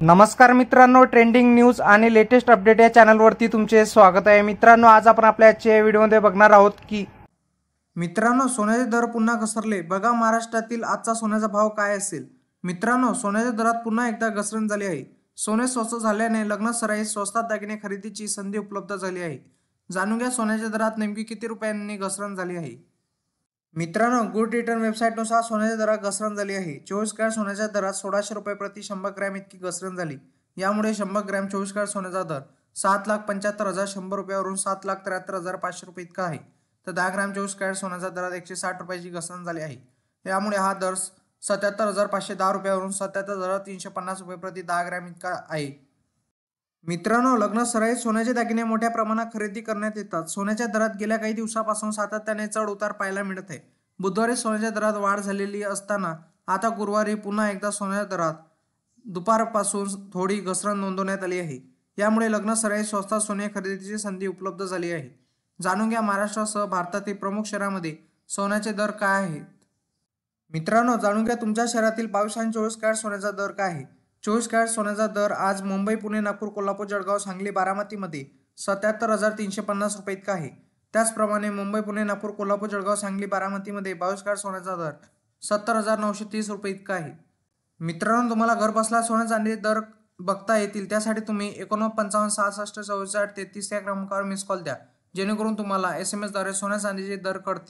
नमस्कार मित्रांनो, trending news आणि लेटेस्ट अपडेट या चॅनलवरती तुमचे स्वागत आहे। मित्रांनो, आज आपण आपल्या आजच्या व्हिडिओमध्ये बघणार आहोत की मित्रांनो सोन्याचे दर पुन्हा घसरले। बघा महाराष्ट्रातील आजचा सोन्याचा भाव काय असेल। मित्रांनो, सोन्याच्या दरात पुन्हा एकदा घसरण झाली आहे। सोने स्वस्त झाल्याने लग्न सराईत स्वस्तात दागिने खरेदीची संधी उपलब्ध झाली आहे। जाणून घ्या सोन्याच्या दरात नेमकी किती रुपयांनी घसरण झाली आहे। मित्रांनो, गुड रिटर्न वेबसाईटनुसार सोन्याच्या दरात घसरण झाली आहे। 24 कॅरेट सोन्याच्या दरात 1600 रुपये प्रति 100 ग्रॅम इतकी घसरण झाली। यामुळे 100 ग्रॅम 24 कॅरेट सोन्याचा दर 7,75,100 रुपयावरून 7,73,500 रुपये इतका आहे। तर 10 ग्रॅम 24 कॅरेट सोन्याच्या दरात 160 रुपयाची घसरण झाली आहे। यामुळे हा दर 77,510 रुपयावरून 77,350 रुपये प्रति 10 ग्रॅम इतका आहे। मित्रांनो, लग्न सराईत सोन्याचे दागिने मोठ्या प्रमाणात खरेदी करण्यात येतात। सोन्याच्या दरात गेल्या काही दिवसापासून सातत्याने चढ उतार पाहायला मिळत आहे। बुधवारी सोन्याच्या दरात वाढ झालेली असताना आता गुरुवारी पुन्हा एकदा सोन्याच्या दरात दुपारपासून थोडी घसरण नोंदवण्यात आली आहे। यामुळे लग्न सराईत स्वस्तात सोने खरेदीची संधी उपलब्ध झाली आहे। जाणून घ्या महाराष्ट्रासह भारतातील प्रमुख शहरांमध्ये सोन्याचे दर काय आहेत। मित्रांनो, जाणून घ्या तुमच्या शहरातील 22 आणि 24 कॅरेट सोन्याचा दर काय आहे। 24 कॅरेट सोन्याचा दर आज मुंबई, पुणे, नागपूर, कोल्हापूर, जळगाव, सांगली, बारामतीमध्ये 77,350 रुपये इतका आहे। त्याचप्रमाणे मुंबई, पुणे, नागपूर, कोल्हापूर, जळगाव, सांगली, बारामतीमध्ये 22 कॅरेट सोन्याचा दर 70,930 रुपये इतका आहे। मित्रांनो, तुम्हाला घर बसल्या सोने चांदीचे दर बघता येतील त्यासाठी तुम्ही 49 66 44 33 या क्रमांकावर मिस कॉल द्या, जेणेकरून तुम्हाला SMS द्वारे सोन्या चांदीचे दर कळतील।